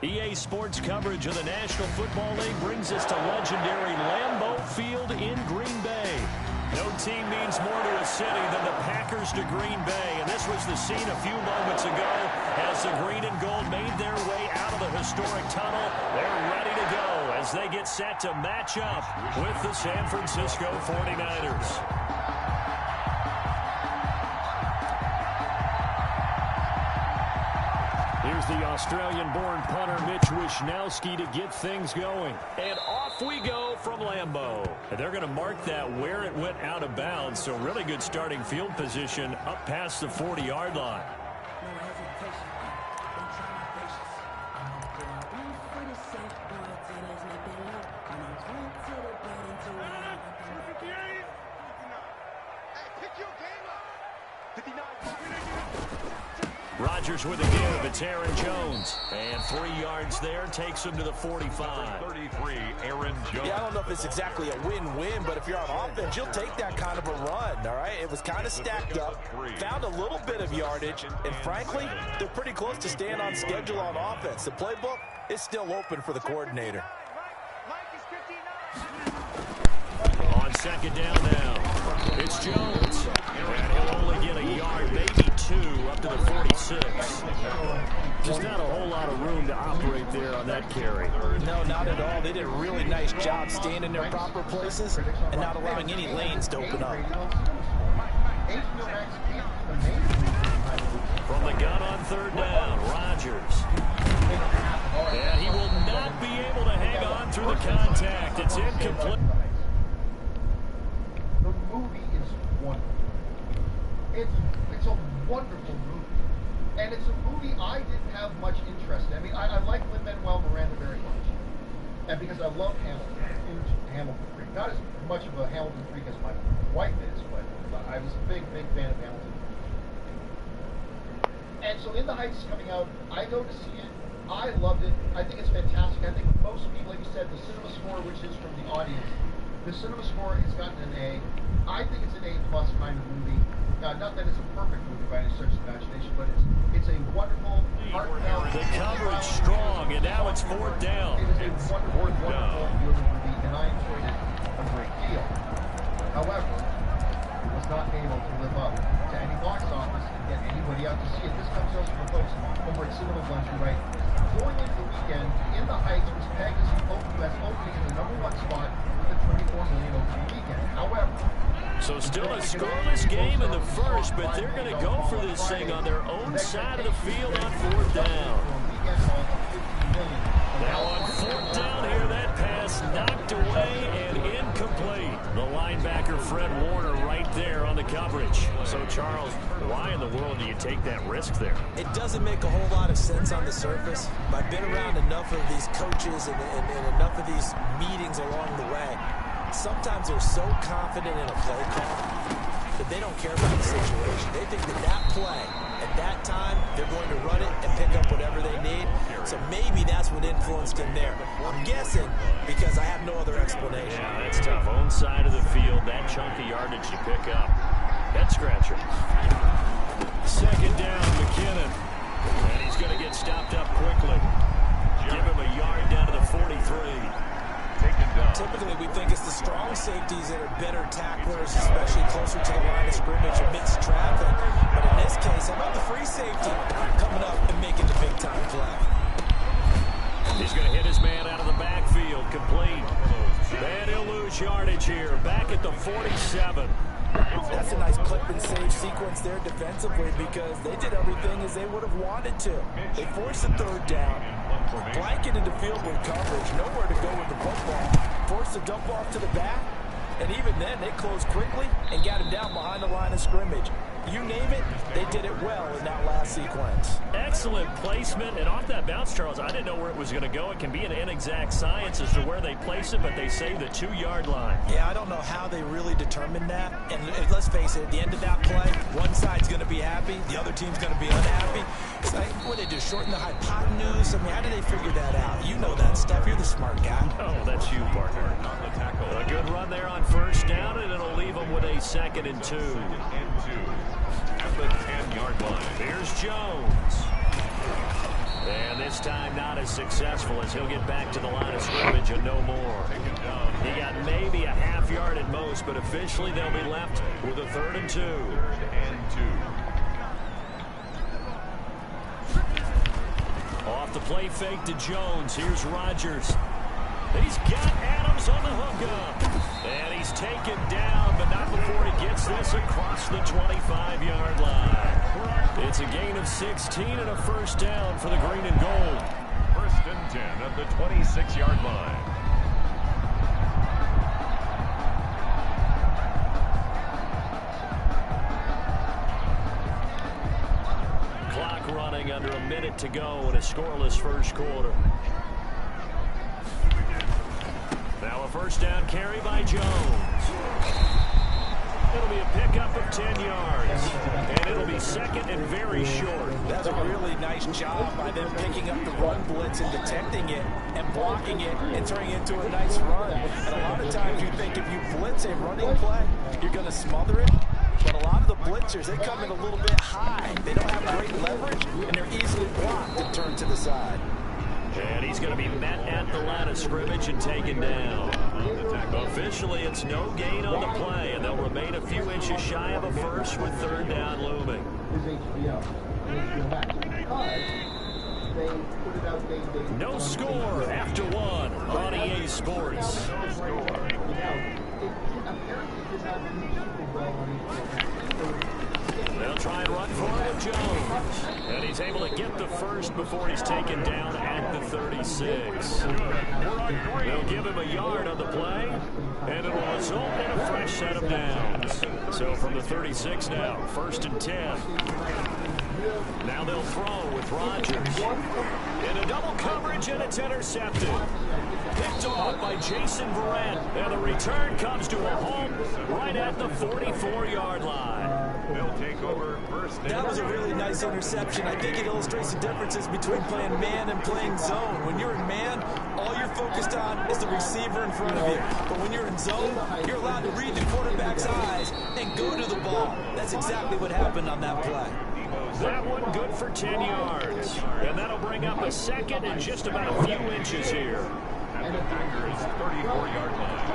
EA Sports coverage of the National Football League brings us to legendary Lambeau Field in Green Bay. No team means more to a city than the Packers to Green Bay, and this was the scene a few moments ago as the green and gold made their way out of the historic tunnel. They're ready to go as they get set to match up with the San Francisco 49ers. Here's the Australian-born punter Mitch Wishnowsky to get things going. And off we go from Lambeau. And they're going to mark that where it went out of bounds. So really good starting field position up past the 40-yard line. Rodgers with a give. It's Aaron Jones. And 3 yards there takes him to the 45. 33, Aaron Jones. Yeah, I don't know if it's exactly a win-win, but if you're on offense, you'll take that kind of a run, all right? It was kind of stacked up, found a little bit of yardage, and frankly, they're pretty close to staying on schedule on offense. The playbook is still open for the coordinator. On second down now, it's Jones. And he'll only get a yard, maybe 2, up to the 46. Just not a whole lot of room to operate there on that carry. No, not at all. They did a really nice job staying in their proper places and not allowing any lanes to open up. From the gun on third down, Rodgers. And he will not be able to hang on through the contact. It's incomplete. The movie is wonderful. It's a wonderful movie. And it's a movie I didn't have much interest in. I mean, I like Lin-Manuel Miranda very much. And because I love Hamilton. Hamilton freak. Not as much of a Hamilton freak as my wife is, but I was a big fan of Hamilton. And so In the Heights is coming out. I go to see it. I loved it. I think it's fantastic. I think most people, like you said, the cinema score, which is from the audience, the cinema score has gotten an A. I think it's an A+ kind of movie. Not that it's a perfect movie by any stretch of imagination, but it's a wonderful, heartfelt. The coverage strong, and now it's fourth down. It is a wonderful movie, and I enjoyed it a great deal. However, it was not able to live up to any box office and get anybody out to see it. This comes to us from folks over at Cinema Bunch who write, going into the weekend, In the Heights was pegged as opening in the #1 spot with a $24 million opening weekend. However, so still a scoreless game in the first, but they're going to go for this thing on their own side of the field on fourth down. Now on fourth down here, that pass knocked away and incomplete. The linebacker Fred Warner right there on the coverage. So Charles, why in the world do you take that risk there? It doesn't make a whole lot of sense on the surface. I've been around enough of these coaches and enough of these meetings along the way. Sometimes they're so confident in a play call that they don't care about the situation. They think that play, at that time, they're going to run it and pick up whatever they need. So maybe that's what influenced him there. I'm guessing because I have no other explanation. Yeah, that's tough. Own side of the field, that chunk of yardage to pick up. Head scratcher. Second down, McKinnon. And he's going to get stopped up quickly. Give him a yard down to the 43. Typically, we think it's the strong safeties that are better tacklers, especially closer to the line of scrimmage amidst traffic. But in this case, how about the free safety coming up and making the big-time play? He's going to hit his man out of the backfield, complete. And he'll lose yardage here, back at the 47. That's a nice clip and save sequence there defensively because they did everything as they would have wanted to. They forced the third down, blanketed the field with coverage, nowhere to go with the football, forced the dump off to the back, and even then they closed quickly and got him down behind the line of scrimmage. You name it, they did it well in that last sequence. Excellent placement, and off that bounce, Charles, I didn't know where it was going to go. It can be an inexact science as to where they place it, but they say the 2-yard line. Yeah, I don't know how they really determined that. And let's face it, at the end of that play, one side's going to be happy, the other team's going to be unhappy. It's like, what did they do, shorten the hypotenuse? I mean, how did they figure that out? You know that stuff. You're the smart guy. Oh, that's you, partner. A good run there on first down, and it'll leave them with a 2nd and 2. At the 10-yard line. Here's Jones. And this time not as successful as he'll get back to the line of scrimmage and no more. He got maybe a half yard at most, but officially they'll be left with a 3rd and 2. 3rd and 2. Off the play fake to Jones. Here's Rodgers. He's got Adams on the hookup. And he's taken down, but not before he gets this across the 25-yard line. It's a gain of 16 and a 1st down for the green and gold. 1st and 10 at the 26-yard line. Clock running under a minute to go in a scoreless 1st quarter. Now a 1st down carry by Jones. It'll be a pickup of 10 yards. And it'll be 2nd and very short. That's a really nice job by them picking up the run blitz and detecting it and blocking it and turning it into a nice run. And a lot of times you think if you blitz a running play, you're going to smother it. But a lot of the blitzers, they come in a little bit high. They don't have great leverage, and they're easily blocked and turned to the side. And he's going to be met at the line of scrimmage and taken down. Officially, it's no gain on the play, and they'll remain a few inches shy of a 1st with 3rd down looming. No score after 1 on EA Sports. They'll try and run for it with Jones. And he's able to get the 1st before he's taken down at the 36. They'll give him a yard on the play, and it will result in a fresh set of downs. So from the 36 now, 1st and 10. Now they'll throw with Rodgers. In a double coverage, and it's intercepted. Picked off by Jason Verrett. And the return comes to a home right at the 44-yard line. They'll take over 1st and 10. That was a really nice interception. I think it illustrates the differences between playing man and playing zone. When you're in man, all you're focused on is the receiver in front of you. But when you're in zone, you're allowed to read the quarterback's eyes and go to the ball. That's exactly what happened on that play. That one good for 10 yards. And that'll bring up a 2nd and just about a few inches here. At the Packers' 34-yard line.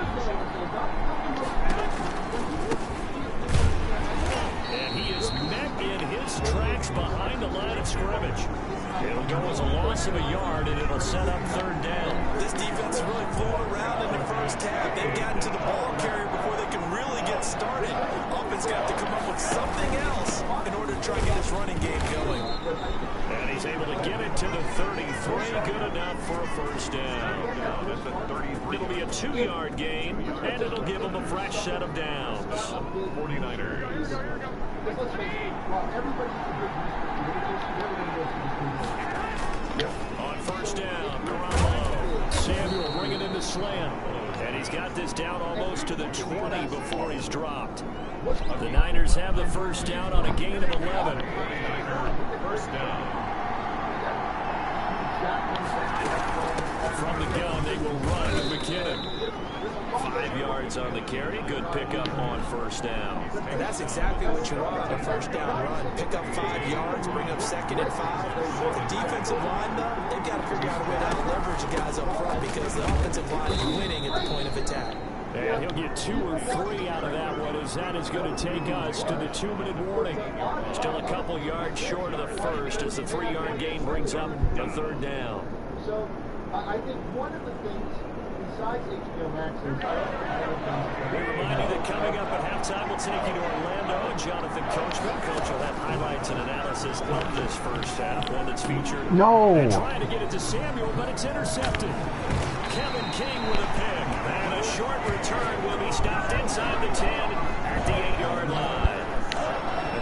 And he is met in his tracks behind the line of scrimmage. It'll go as a loss of a yard, and it'll set up 3rd down. This defense is really flowing around in the 1st half. They've gotten to the ball carrier before they can really get started. Offense got to come up with something else in order to try and get this running game going. And he's able to get it to the 33. Good enough for a 1st down. At the 33. It'll be a 2-yard gain, and it'll give them a fresh set of downs. 49ers. On 1st down, Garoppolo. Samuel bringing in the slant. And he's got this down almost to the 20 before he's dropped. The Niners have the 1st down on a gain of 11. 1st down. From the gun, they will run with McKinnon. 5 yards on the carry. Good pickup on 1st down. And that's exactly what you want on a 1st down run. Pick up 5 yards, bring up 2nd and 5. The defensive line, though, they've got to figure out a way to leverage the guys up front because the offensive line is winning at the point of attack. And he'll get 2 or 3 out of that one, as that is going to take us to the 2-minute warning. Still a couple yards short of the 1st as the 3-yard gain brings up a 3rd down. So I think one of the things besides HBO Max is We remind you that coming up at halftime, we'll take you to Orlando. Jonathan Coachman. Coach will have highlights and analysis of this 1st half, one that's featured. No. And trying to get it to Samuel, but it's intercepted. Kevin King with a pick. And a short return will be stopped inside the 10 at the 8-yard line.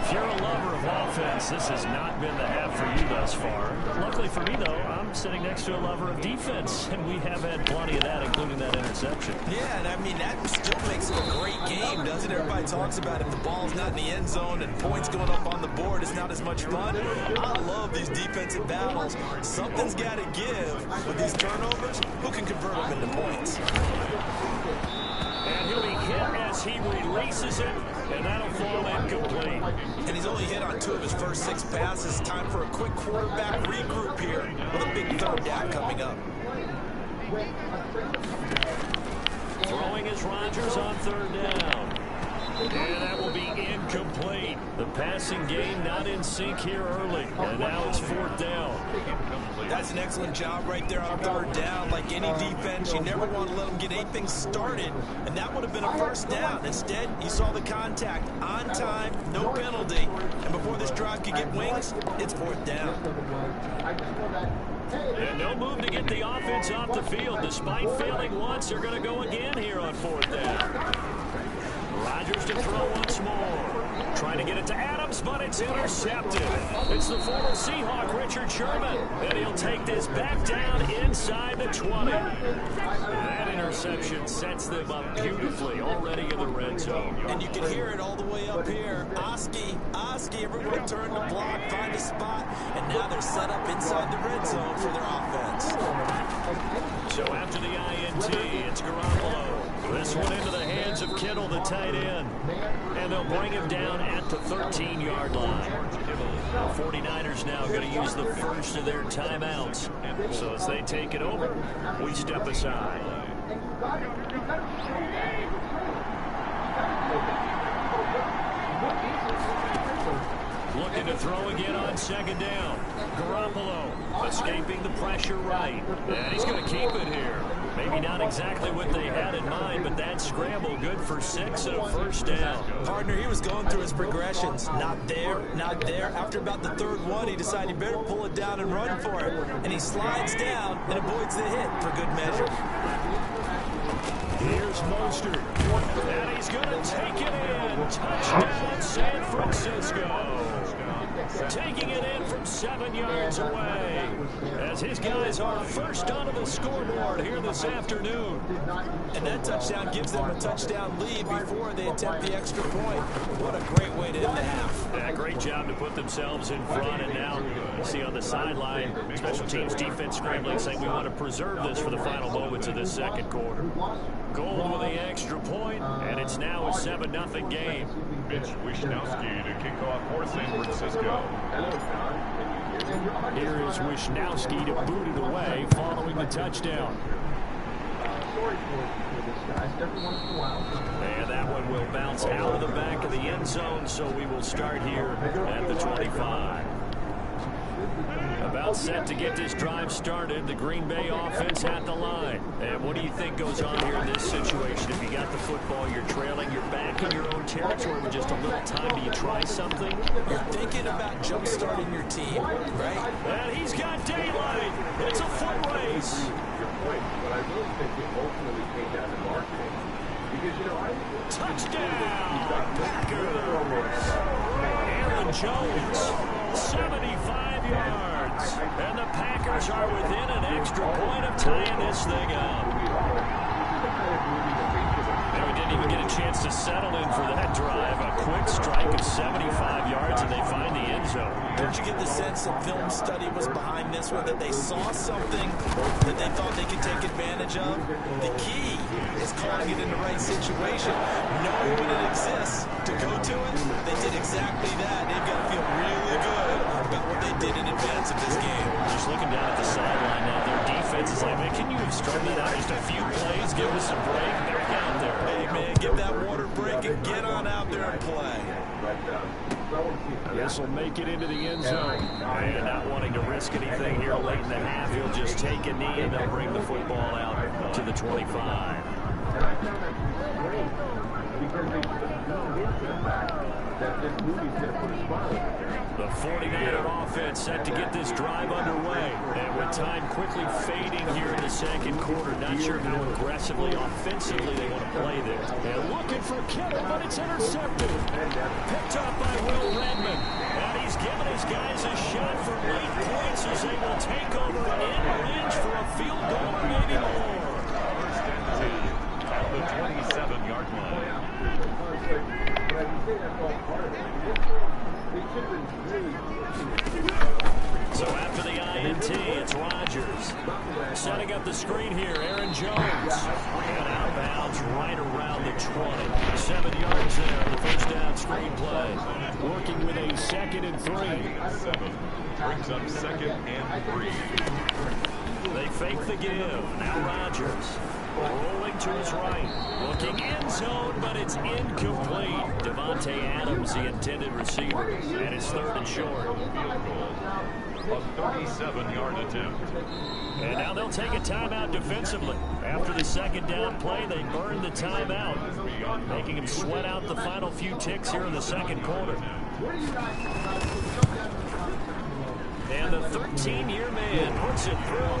If you're a lover of offense, this has not been the half for you thus far. Luckily for me, though, I'm sitting next to a lover of defense, and we have had plenty of that, including that interception. Yeah, and I mean, that still makes it a great game, doesn't it? Everybody talks about if the ball's not in the end zone and points going up on the board, it's not as much fun. I love these defensive battles. Something's got to give with these turnovers. Who can convert them into points? And he'll be hit as as he releases it, and that'll fall incomplete. And he's only hit on 2 of his first 6 passes. Time for a quick quarterback regroup here with a big third down coming up. Throwing is Rodgers on third down. And that will be incomplete. The passing game not in sync here early. And now it's 4th down. That's an excellent job right there on third down. Like any defense, you never want to let them get anything started. And that would have been a first down. Instead, you saw the contact on time, no penalty. And before this drive could get wings, it's 4th down. And no move to get the offense off the field. Despite failing once, they're going to go again here on 4th down. Rodgers to throw once more. Trying to get it to Adams, but it's intercepted. It's the former Seahawk, Richard Sherman. And he'll take this back down inside the 20. That interception sets them up beautifully already in the red zone. And you can hear it all the way up here. Oski, everyone turn the block, find a spot, and now they're set up inside the red zone for their offense. So after the INT, it's Garoppolo. This one into the hands of Kittle, the tight end. And they'll bring him down at the 13-yard line. The 49ers now going to use the first of their timeouts. So as they take it over, we step aside. Looking to throw again on 2nd down. Garoppolo escaping the pressure right. And he's going to keep it here. Maybe not exactly what they had in mind, but that scramble good for 6 and a first down. Partner, he was going through his progressions. Not there, not there. After about the 3rd one, he decided he better pull it down and run for it. And he slides down and avoids the hit for good measure. Here's Mostert. And he's going to take it in. Touchdown, San Francisco. Taking it in from 7 yards away as his guys are first onto the scoreboard here this afternoon. And that touchdown gives them a touchdown lead before they attempt the extra point. What a great way to end the half. Yeah, great job to put themselves in front, and now you see on the sideline, special teams defense scrambling, saying we want to preserve this for the final moments of this 2nd quarter. Gold with the extra point, and it's now a 7-0 game. Mitch Wishnowsky to kick off for San Francisco. Here is Wishnowsky to boot it away following the touchdown. And that one will bounce out of the back of the end zone, so we will start here at the 25. About set to get this drive started, the Green Bay offense at the line. And what do you think goes on here in this situation? If you got the football, you're trailing, you're back in your own territory with just a little time, do you try something? You're thinking about jump-starting your team, right? And he's got daylight. It's a foot race. Your point, but I really think it ultimately came down to marketing. Because, you know, I think touchdown, Packers. Aaron Jones, 75 yards. And the Packers are within an extra point of tying this thing up. And we didn't even get a chance to settle in for that drive. A quick strike of 75 yards, and they find the end zone. Don't you get the sense that film study was behind this one, that they saw something that they thought they could take advantage of? The key is calling it in the right situation, knowing when it exists to go to it. They did exactly that. They've got to feel really good about what they did in advance of this game. Just looking down at the sideline now, their defense is like, man, can you have started out just a few plays, give us a break, back out there. Hey, man, give that water break and get on out there and play. This will make it into the end zone. And not wanting to risk anything here late in the half, he'll just take a knee and they'll bring the football out to the 25. The 49er offense set to get this drive underway. And with time quickly fading here in the 2nd quarter, not sure how aggressively, offensively they want to play this. And looking for Kittle, but it's intercepted. Picked up by Will Redmond. And he's given his guys a shot for late points as they will take over in range for a field goal or maybe more. First and 10 at the 27-yard line. So after the INT, it's Rodgers. Setting up the screen here, Aaron Jones. And out of bounds right around the 20. 7 yards there, the first down screen play. Working with a 2nd and 3. 7 brings up 2nd and 3. They fake the give. Now Rodgers. Rolling to his right. Looking end zone, but it's incomplete. Devontae Adams, the intended receiver. And it's 3rd and short. A 37-yard attempt. And now they'll take a timeout defensively. After the 2nd down play, they burn the timeout, making them sweat out the final few ticks here in the 2nd quarter. And the 13-year man puts it through,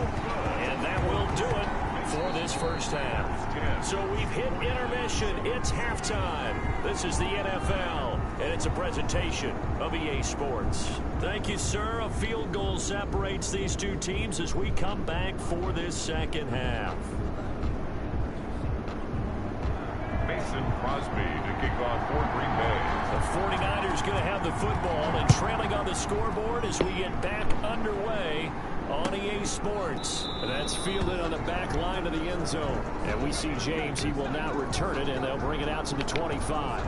and that will do it for this first half. So we've hit intermission. It's halftime. This is the NFL, and it's a presentation of EA Sports. Thank you, sir. A field goal separates these two teams as we come back for this second half. Mason Crosby to kick off for Green Bay. The 49ers going to have the football and trailing on the scoreboard as we get back underway on EA Sports. That's fielded on the back line of the end zone. And we see James. He will now return it, and they'll bring it out to the 25.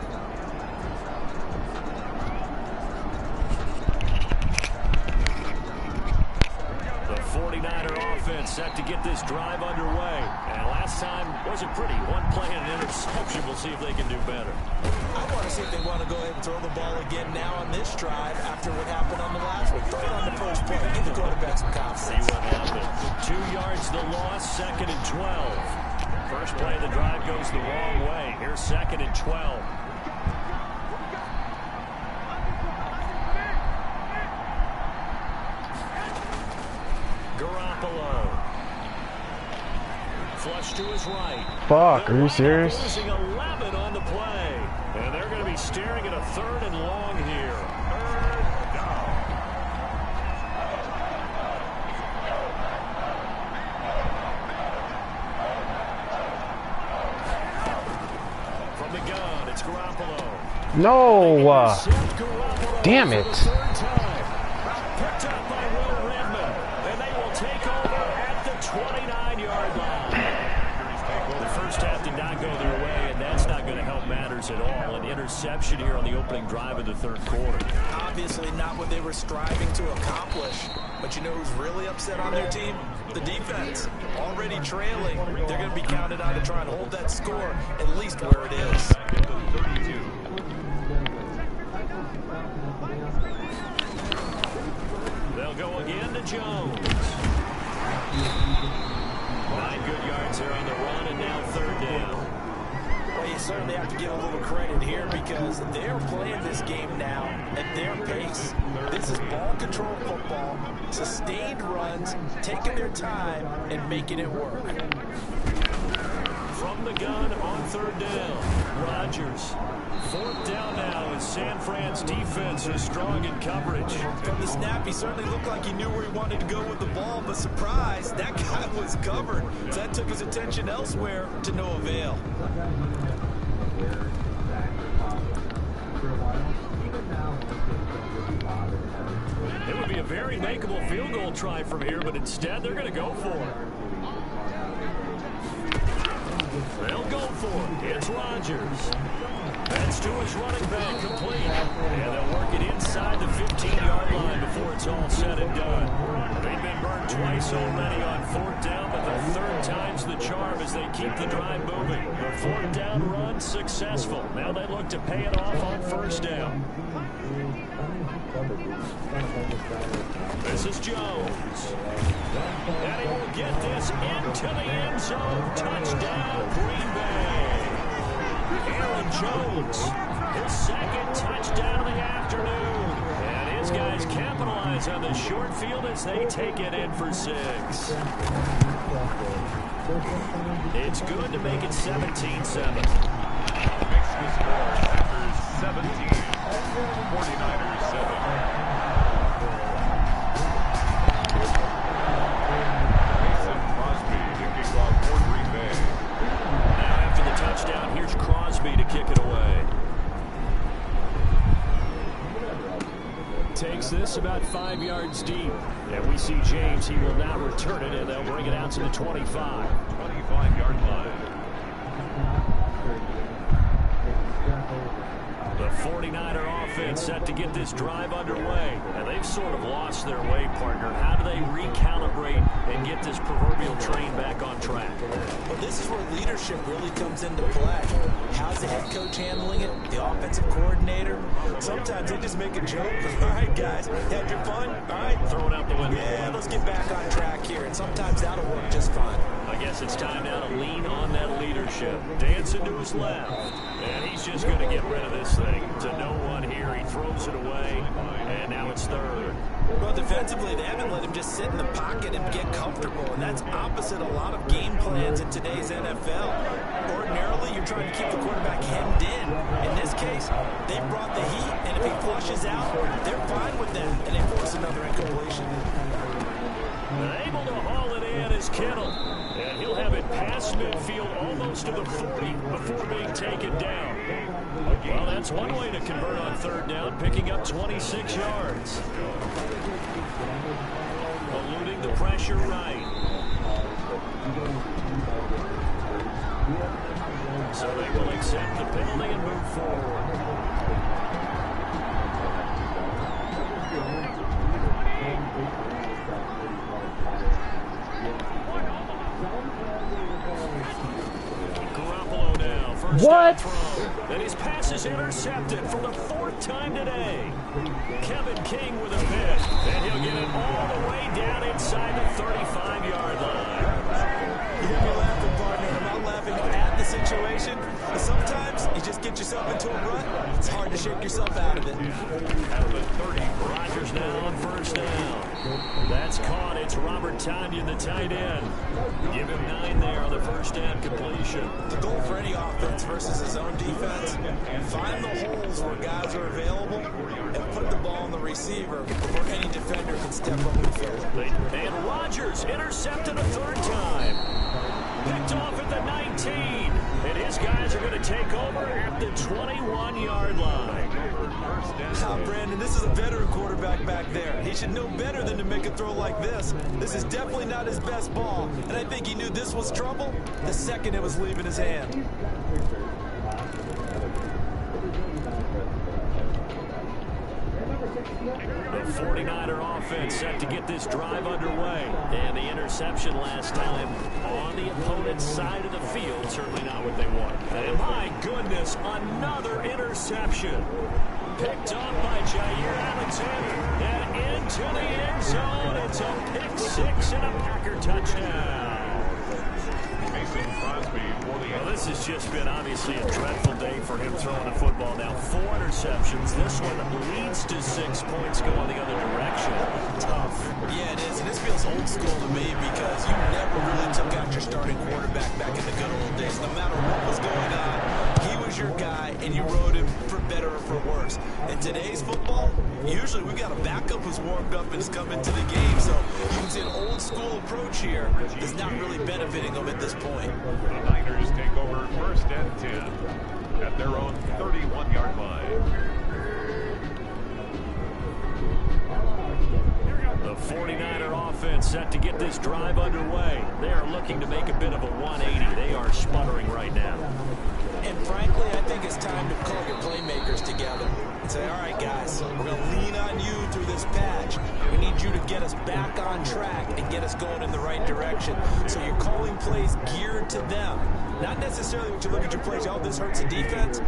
The 49er offense set to get this drive underway. And last time wasn't pretty. One play and an interception. We'll see if they can do better. I want to see if they want to go ahead and throw the ball again now on this drive after what happened on the last one. Throw it on the first play. Give the quarterback some confidence. See what happened. 2 yards the loss, 2nd and 12. First play of the drive goes the wrong way. Here's 2nd and 12. Garoppolo. Flush to his right. Fuck, are you serious? Losing 11 on the play. And they're going to be staring at a 3rd and long here. 3rd down. From the gun, it's Garoppolo. No! Damn it. Picked up by Will Redmond. And they will take over at the 29-yard line. The first half did not go their way, and that's not going to help matters at all. An interception here on the opening drive of the 3rd quarter. Obviously not what they were striving to accomplish. But you know who's really upset on their team? The defense. Already trailing. They're going to be counted on to try and hold that score at least where it is. Back at the 32. They'll go again to Jones. 9 good yards there on the run, and now 3rd down. Well, you certainly have to give a little credit here because they're playing this game now at their pace. This is ball control football, sustained runs, taking their time and making it work. From the gun on 3rd down, Rodgers. 4th down now as San Fran's defense is strong in coverage. From the snap, he certainly looked like he knew where he wanted to go with the ball, but surprise, that guy was covered. So that took his attention elsewhere to no avail. It would be a very makeable field goal try from here, but instead they're going to go for it. They'll go for it. It's Rodgers. That's to his running back, complete. And they'll work it inside the 15-yard line before it's all said and done. They've been burned twice already on 4th down, but the 3rd time's the charm as they keep the drive moving. The 4th down run successful. Now they look to pay it off on 1st down. This is Jones. And he will get this into the end zone. Touchdown, Green Bay. Aaron Jones, his 2nd touchdown of the afternoon. And his guys capitalize on the short field as they take it in for 6. It's good to make it 17-7. Makes the score Packers 17, 49ers 7. Mason Crosby to kick off for Green Bay. Now after the touchdown, here's Crosby to kick it away. Takes this about 5 yards deep. And we see James. He will now return it, and they'll bring it out to the 25. 25-yard line. The 49er offense set to get this drive underway. And they've sort of lost their way, partner. How do they recalibrate and get this proverbial train back on track? Well, this is where leadership really comes into play. How's the head coach handling it? The offensive coordinator? Sometimes they just make a joke. All right, guys, had your fun? All right. Throw it out the window. Yeah, let's get back on track here. And sometimes that'll work just fine. I guess it's time now to lean on that leadership. Dancing to his left. And he's just going to get rid of this thing. To no one here. He throws it away. And now it's third. Well, defensively, they haven't let him just sit in the pocket and get comfortable. And that's opposite a lot of game plans in today's NFL. Ordinarily, you're trying to keep the quarterback hemmed in. In this case, they brought the heat. And if he flushes out, they're fine with that. And they force another incompletion. Able to haul it in is Kittle. And he'll have it past midfield almost to the 40 before being taken down. Well, that's one way to convert on third down, picking up 26 yards. Eluding the pressure right. So they will accept the penalty and move forward. Garoppolo now, first down throw. And his pass is intercepted for the 4th time today. Kevin King with a pick. And he'll get it all the way down inside the 35-yard line. You hear me laughing, partner. I'm not laughing at the situation. But sometimes you just get yourself into a rut. It's hard to shake yourself out of it. Out of the 30, Rodgers now on first down. That's caught. It's Robert Tonyan, the tight end. Give him 9 there on the first down completion. The goal for any offense versus his own defense, find the holes where guys are available and put the ball on the receiver before any defender can step up and fill it. And Rodgers intercepted a 3rd time. Picked off at the 19. And his guys are going to take over at the 21-yard line. Brandon, this is a veteran quarterback back there. He should know better than to make a throw like this. This is definitely not his best ball. And I think he knew this was trouble the second it was leaving his hand. The 49er offense set to get this drive underway. And the interception last time on the opponent's side of the field. Certainly not what they want. And my goodness, another interception. Picked off by Jair Alexander. And into the end zone. It's a pick 6 and a Packer touchdown. Well, this has just been obviously a dreadful day for him throwing the football. Now 4 interceptions. This one leads to 6 points going the other direction. Tough. Yeah, it is. And this feels old school to me because you never really took out your starting quarterback back in the good old days. No matter what was going on, he was your guy, and you rode him for better or for worse. In today's football, usually we've got a backup who's warmed up and has come into the game. So you can see an old school approach here is not really benefiting them at this point. The Niners take over first and 10 at their own 31-yard line. The 49er offense set to get this drive underway. They are looking to make a bit of a 180. They are sputtering right now. And frankly, I think it's time to call your playmakers together and say, all right, guys, we're going to lean on you through this patch. We need you to get us back on track and get us going in the right direction. So you're calling plays geared to them. Not necessarily what you look at your plays, oh, this hurts the defense.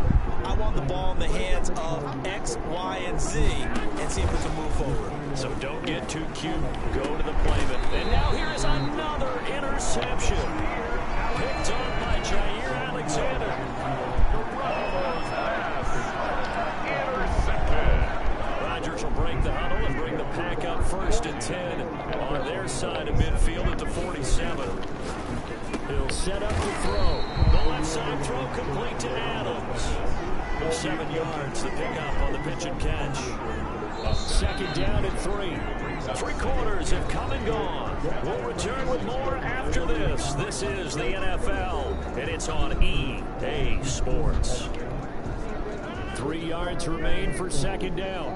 I want the ball in the hands of X, Y, and Z and see if we can move forward. So don't get too cute. Go to the playman. And now here is another interception. Picked up by Jair Alexander. Rodgers will break the huddle and bring the pack up first and 10 on their side of midfield at the 47. He'll set up the throw. The left side throw complete to Adams. 7 yards, the pickup on the pitch and catch. 2nd down and 3. 3 quarters have come and gone. We'll return with more after this. This is the NFL, and it's on EA Sports. 3 yards remain for second down.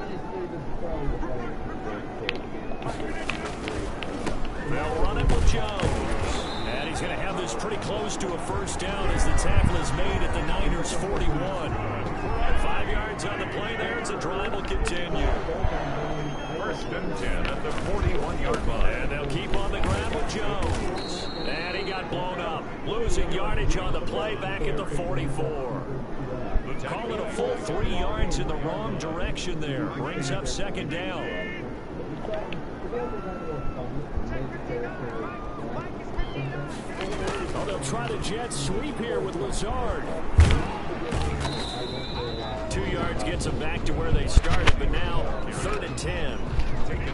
They'll run it with Jones. And he's going to have this pretty close to a first down as the tackle is made at the Niners' 41. 5 yards on the play there as the drive will continue. First and 10 at the 41-yard line. And they'll keep on the ground with Jones. And he got blown up. Losing yardage on the play back at the 44. Call it a full 3 yards in the wrong direction there. Brings up second down. Oh, they'll try the jet sweep here with Lazard. 2 yards gets them back to where they started, but now 3rd and 10.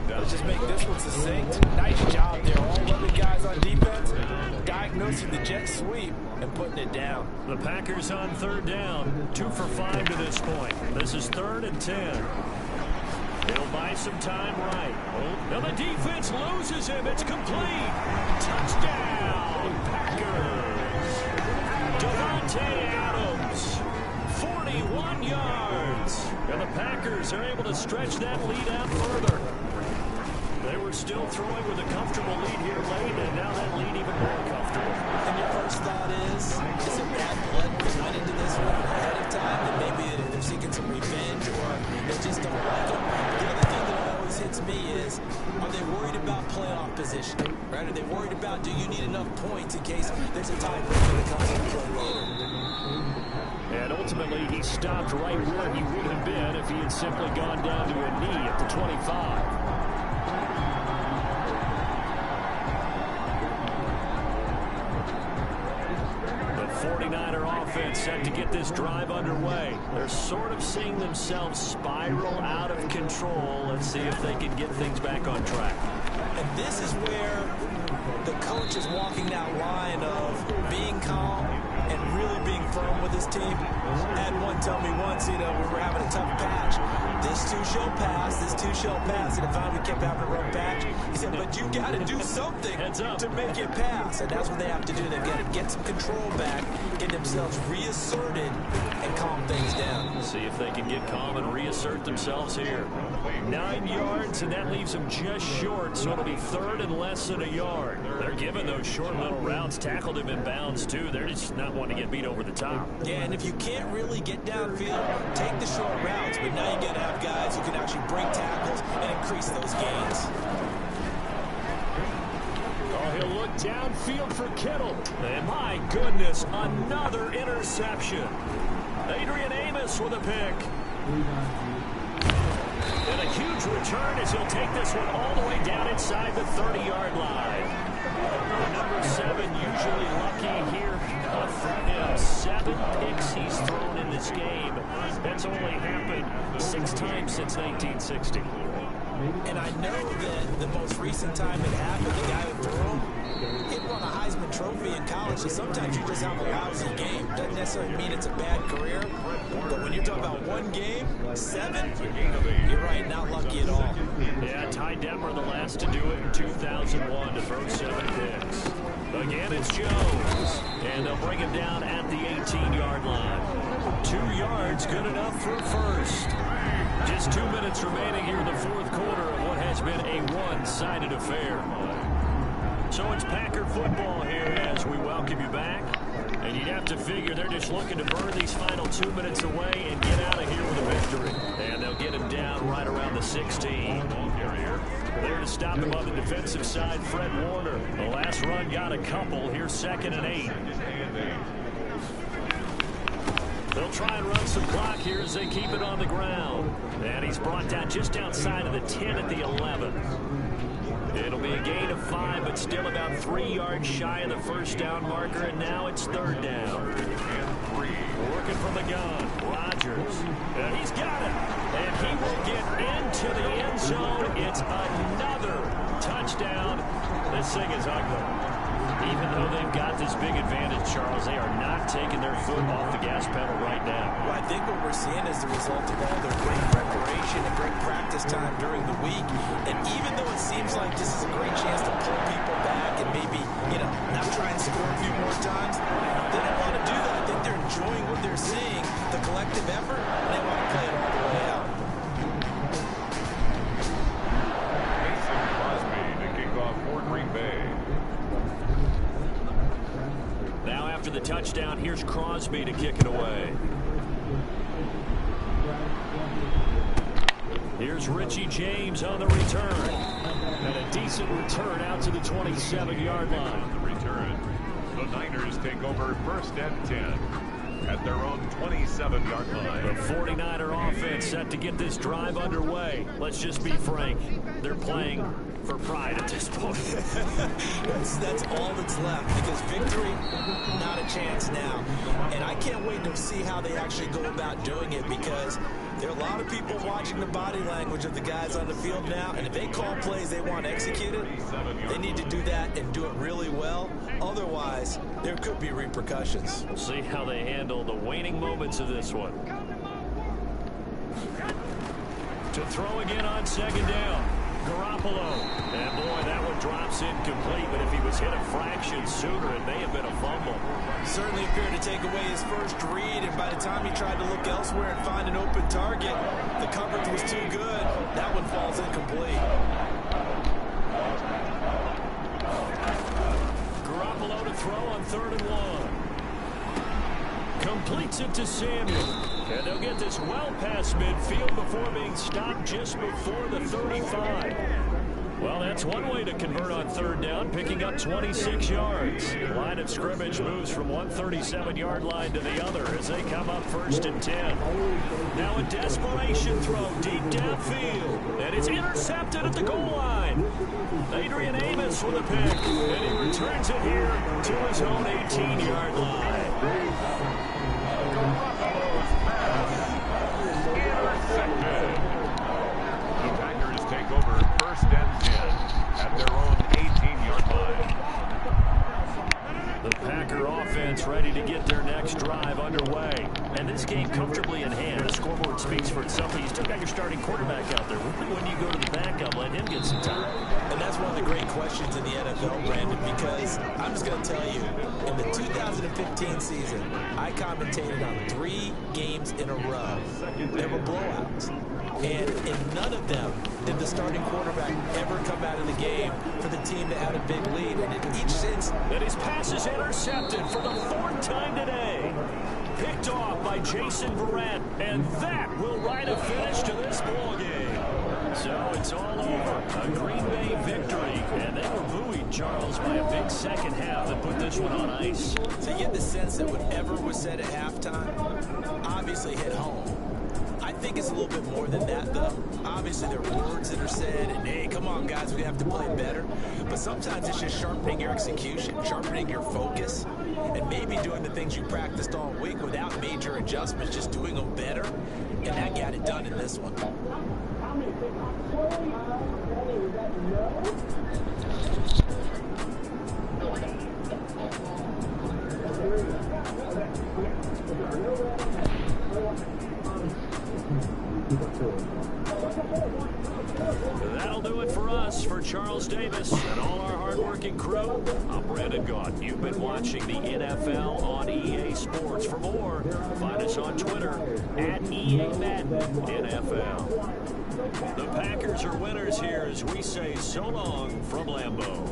Let's just make this one succinct. Nice job there. All 11 guys on defense diagnosing the jet sweep and putting it down. The Packers on 3rd down. 2 for 5 to this point. This is 3rd and 10. They'll buy some time right. Now the defense loses him. It's complete. Touchdown, Packers. Devontae Adams, 41 yards. And the Packers are able to stretch that lead out further. They were still throwing with a comfortable lead here late, and now that lead even more comfortable. And your first thought is it bad blood went into this one ahead of time, and maybe they're seeking some revenge, or they just don't like it? The other thing that always hits me is, are they worried about playoff position? Right? Are they worried about, do you need enough points in case there's a tiebreaker that comes into play later? And ultimately, he stopped right where he would have been if he had simply gone down to a knee at the 25. The 49er offense set to get this drive underway. They're sort of seeing themselves spiral out of control. Let's see if they can get things back on track. And this is where the coach is walking that line of being calm and really being firm with his team. I had one tell me once, we were having a tough patch. This too shall pass, this too shall pass. And if we kept having a rough patch, he said, but you got to do something to make it pass. And that's what they have to do. They've got to get some control back, get themselves reasserted, and calm things down. See if they can get calm and reassert themselves here. 9 yards, and that leaves them just short, so it'll be 3rd and less than a yard. They're giving those short little routes, tackled him in bounds, too. They're just not wanting to get beat over the top. Yeah, and if you can't really get downfield, take the short routes, but now you got to have guys who can actually break tackles and increase those gains. Oh, he'll look downfield for Kittle. And my goodness, another interception. Adrian Amos with a pick. And a huge return as he'll take this one all the way down inside the 30-yard line. Number 7 usually lucky here for him. 7 picks he's thrown in this game. That's only happened 6 times since 1960. And I know that the most recent time it happened, the guy who threw him, he won a Heisman Trophy in college, so sometimes you just have a lousy game. Doesn't necessarily mean it's a bad career, but when you're talking about one game, 7, you're right, not lucky at all. Yeah, Ty Detmer, the last to do it in 2001 to throw 7 picks. Again, it's Jones, and they'll bring him down at the 18-yard line. 2 yards, good enough for a first. Just 2 minutes remaining here in the 4th quarter of what has been a one-sided affair. So it's Packer football here as we welcome you back. And you'd have to figure they're just looking to burn these final 2 minutes away and get out of here with a victory. And they'll get him down right around the 16. There to stop him on the defensive side, Fred Warner. The last run got a couple. Here's 2nd and 8. They'll try and run some clock here as they keep it on the ground. And he's brought down just outside of the 10 at the 11. It'll be a gain of 5, but still about 3 yards shy of the first down marker, and now it's 3rd down. Working from the gun, Rodgers. And he's got it. And he will get into the end zone. It's another touchdown. This thing is ugly. Even though they've got this big advantage, Charles, they are not taking their foot off the gas pedal right now. Well, I think what we're seeing is the result of all their great preparation and great practice time during the week. And even though it seems like this is a great chance to pull people back and maybe, not try and score a few more times, they don't want to do that. I think they're enjoying what they're seeing, the collective effort, and they want to play it all the way out. Mason Crosby to kick off for Green Bay. Now after the touchdown, here's Crosby to kick it away. Here's Richie James on the return. And a decent return out to the 27-yard line. The return. The Niners take over first and 10 at their own 27-yard line. The 49er offense set to get this drive underway. Let's just be frank. They're playing for pride at this point. That's all that's left, because victory, not a chance now. And I can't wait to see how they actually go about doing it, because there are a lot of people watching the body language of the guys on the field now, and if they call plays they want executed, they need to do that and do it really well. Otherwise, there could be repercussions. We'll see how they handle the waning moments of this one. To throw again on second down. Garoppolo. And boy, that one drops incomplete, but if he was hit a fraction sooner, it may have been a fumble. Certainly appeared to take away his first read, and by the time he tried to look elsewhere and find an open target, the coverage was too good. That one falls incomplete. Garoppolo to throw on 3rd and 1. Completes it to Samuel. And they'll get this well past midfield before being stopped just before the 35. Well, that's one way to convert on 3rd down, picking up 26 yards. Line of scrimmage moves from 137-yard line to the other as they come up 1st and 10. Now a desperation throw deep downfield, and it's intercepted at the goal line. Adrian Amos with a pick, and he returns it here to his own 18-yard line. Intercepted. The Packers take over first and 10 at their own 18-yard line. The Packer offense ready to get their next drive underway. And this game comfortably in hand. The scoreboard speaks for itself. You still got your starting quarterback out there. When you go to the backup, let him get some time. And that's one of the great questions in the NFL, Brandon, because I'm just going to tell you, in the 2015 season, I commentated on 3 games in a row. There were blowouts. And in none of them did the starting quarterback ever come out of the game for the team that had a big lead. And in each sense, that his pass is intercepted for the 4th time today. Picked off by Jason Verrett. And that will write a finish to this ball game. So it's all over. A Green Bay victory. And they were buoyed, Charles, by a big second half that put this one on ice. So you get the sense that whatever was said at halftime obviously hit home. I think it's a little bit more than that, though. Obviously, there are words that are said, and hey, come on, guys, we have to play better. But sometimes it's just sharpening your execution, sharpening your focus, and maybe doing the things you practiced all week without major adjustments, just doing them better. And that got it done in this one. That'll do it for us. For Charles Davis and all our hardworking crew, I'm Brandon Gaunt. You've been watching the NFL on EA Sports. For more, find us on Twitter at EA Madden NFL. The Packers are winners here as we say so long from Lambeau.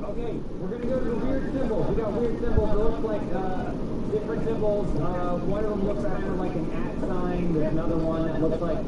Okay, we're going to go to the weird symbols. We got weird symbols. It looks like different symbols. One of them looks kind of like an @ sign. There's another one that looks like